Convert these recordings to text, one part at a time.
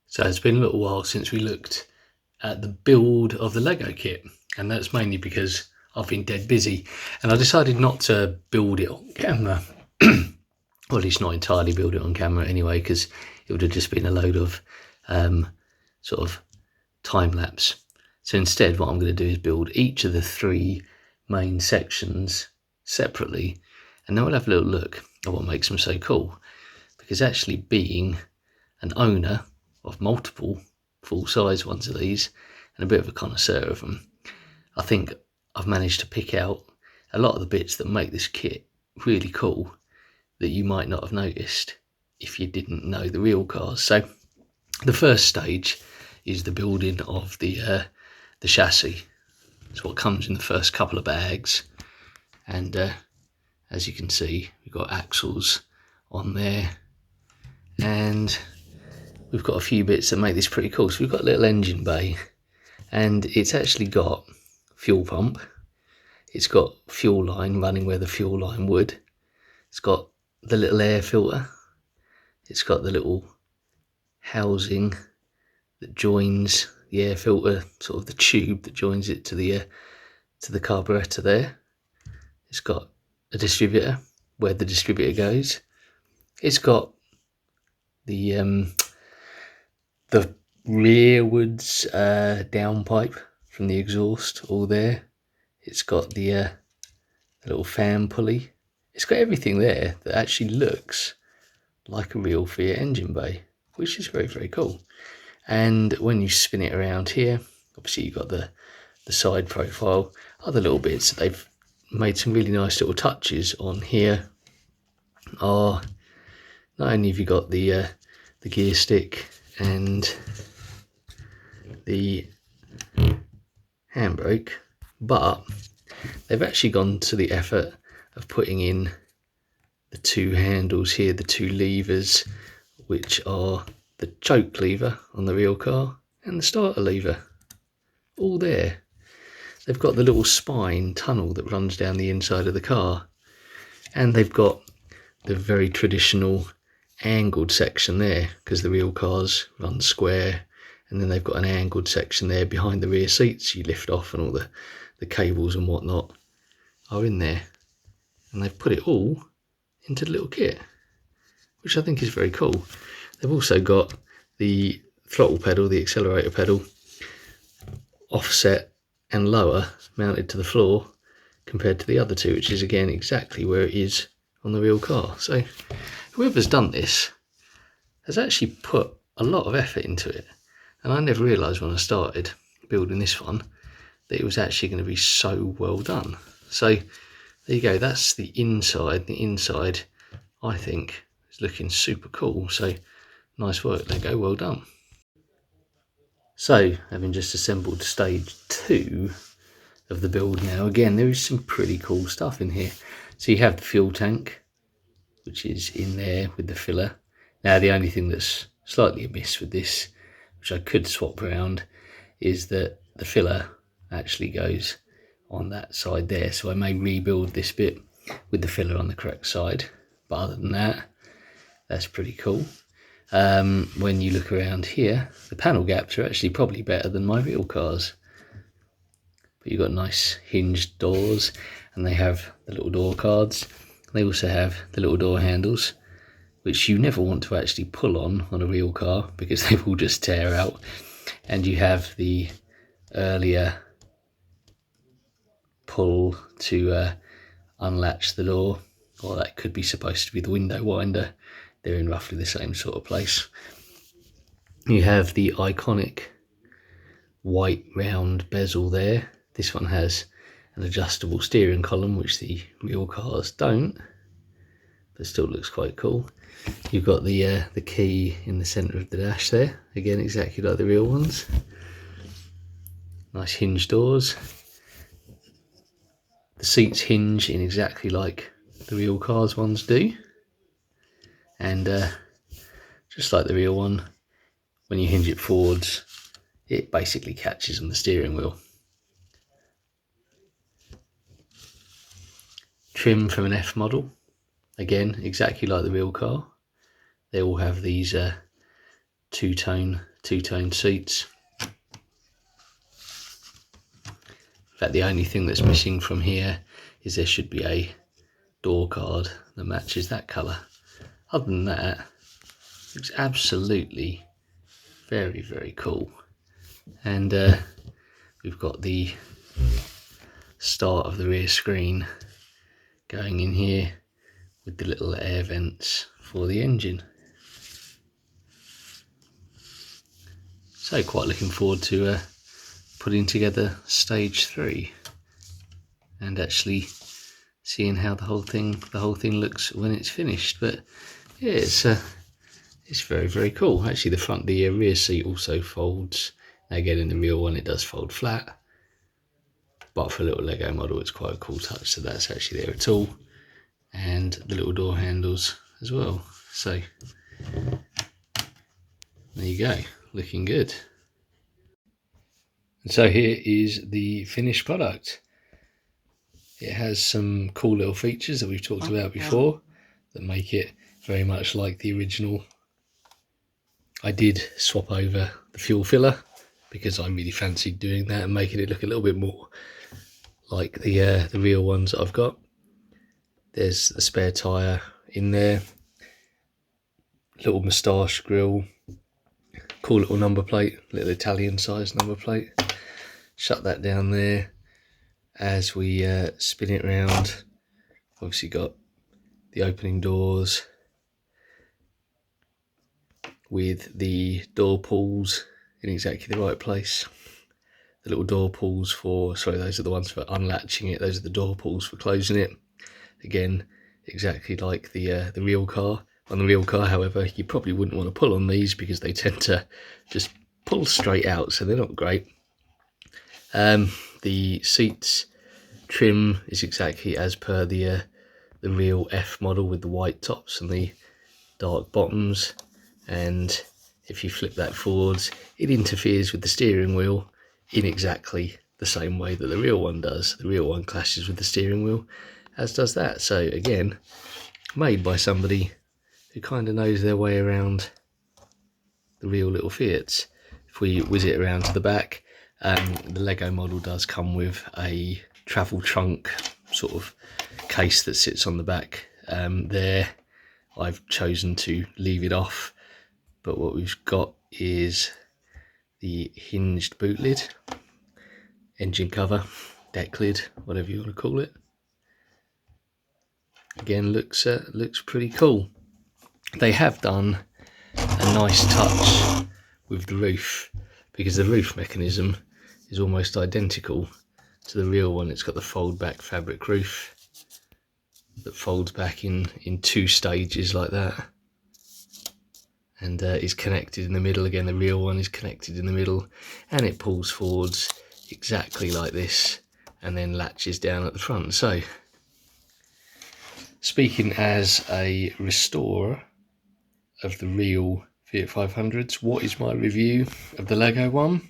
So it's been a little while since we looked at the build of the Lego kit, and that's mainly because I've been dead busy, and I decided not to build it on camera. Well, at least not entirely build it on camera anyway, because it would have just been a load of sort of time lapse. So instead, what I'm going to do is build each of the three main sections separately, and then we'll have a little look at what makes them so cool. Because actually being an owner of multiple full-size ones of these, and a bit of a connoisseur of them, I think I've managed to pick out a lot of the bits that make this kit really cool that you might not have noticed if you didn't know the real cars. So the first stage is the building of the chassis. It's what comes in the first couple of bags, and as you can see, we've got axles on there, and we've got a few bits that make this pretty cool. So we've got a little engine bay, and it's actually got fuel pump. It's got fuel line running where the fuel line would. It's got the little air filter. It's got the little housing that joins the air filter, sort of the tube that joins it to the carburetor there. It's got a distributor where the distributor goes. It's got the rearwards downpipe from the exhaust all there. It's got the little fan pulley. It's got everything there that actually looks like a real Fiat engine bay, which is very, very cool. And when you spin it around here, obviously you've got the side profile. Other little bits that they've made some really nice little touches on here are not only have you got the gear stick and the handbrake, but they've actually gone to the effort of putting in the two handles here, the two levers, which are the choke lever on the real car and the starter lever, all there. They've got the little spine tunnel that runs down the inside of the car, and they've got the very traditional angled section there, because the real cars run square, and then they've got an angled section there behind the rear seats you lift off, and all the cables and whatnot are in there. And they've put it all into the little kit, which I think is very cool. They've also got the throttle pedal, the accelerator pedal, offset and lower, mounted to the floor compared to the other two, which is again exactly where it is on the real car. So whoever's done this has actually put a lot of effort into it, and I never realised when I started building this one that it was actually going to be so well done. So there you go, that's the inside. The inside, I think, is looking super cool. So nice work, Lego, well done. So having just assembled stage 2 of the build now, again there is some pretty cool stuff in here. So you have the fuel tank, which is in there with the filler. Now the only thing that's slightly amiss with this, which I could swap around, is that the filler actually goes on that side there, so I may rebuild this bit with the filler on the correct side, but other than that, that's pretty cool. When you look around here, the panel gaps are actually probably better than my real cars, but you've got nice hinged doors, and they have the little door cards. They also have the little door handles, which you never want to actually pull on a real car because they will just tear out. And you have the earlier pull to unlatch the door, or that could be supposed to be the window winder. They're in roughly the same sort of place. You have the iconic white round bezel there. This one has an adjustable steering column, which the real cars don't, but still looks quite cool. You've got the key in the centre of the dash there, again exactly like the real ones. Nice hinge doors. The seats hinge in exactly like the real cars ones do, and just like the real one, when you hinge it forwards, it basically catches on the steering wheel. Trim from an F model, again exactly like the real car. They all have these two-tone two-tone seats. In fact, the only thing that's missing from here is there should be a door card that matches that colour. Other than that, it's absolutely very, very cool. And we've got the start of the rear screen going in here with the little air vents for the engine. So quite looking forward to putting together stage 3 and actually seeing how the whole thing looks when it's finished. But yeah, it's very, very cool. Actually, the rear seat also folds. Again, in the real one, it does fold flat, but for a little Lego model, it's quite a cool touch. So that's actually there at all, and the little door handles as well. So there you go, looking good. And so here is the finished product. It has some cool little features that we've talked about before that make it very much like the original. I did swap over the fuel filler because I really fancied doing that and making it look a little bit more like the real ones that I've got. There's a spare tyre in there, little moustache grille, cool little number plate, little Italian sized number plate. Shut that down there. As we spin it around, obviously got the opening doors with the door pulls in exactly the right place. The little door pulls those are the ones for unlatching it. Those are the door pulls for closing it. Again, exactly like the real car. On the real car, however, you probably wouldn't want to pull on these because they tend to just pull straight out, so they're not great. The seats trim is exactly as per the real F model with the white tops and the dark bottoms. And if you flip that forwards, it interferes with the steering wheel in exactly the same way that the real one does. The real one clashes with the steering wheel, as does that. So again, made by somebody who kind of knows their way around the real little Fiats. If we whiz it around to the back, the Lego model does come with a travel trunk sort of case that sits on the back there. I've chosen to leave it off, but what we've got is the hinged boot lid, engine cover, deck lid, whatever you want to call it. Again, looks pretty cool. They have done a nice touch with the roof because the roof mechanism is almost identical to the real one. It's got the fold back fabric roof that folds back in 2 stages like that, and is connected in the middle. Again, the real one is connected in the middle, and it pulls forwards exactly like this and then latches down at the front. So speaking as a restorer of the real Fiat 500s, what is my review of the Lego one?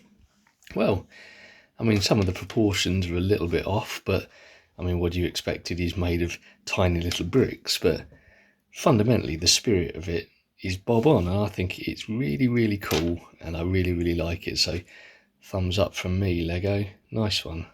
Well, I mean, some of the proportions are a little bit off, but I mean, what do you expect? It is made of tiny little bricks, but fundamentally the spirit of it is bob on, and I think it's really, really cool, and I really, really like it. So thumbs up from me, Lego. Nice one.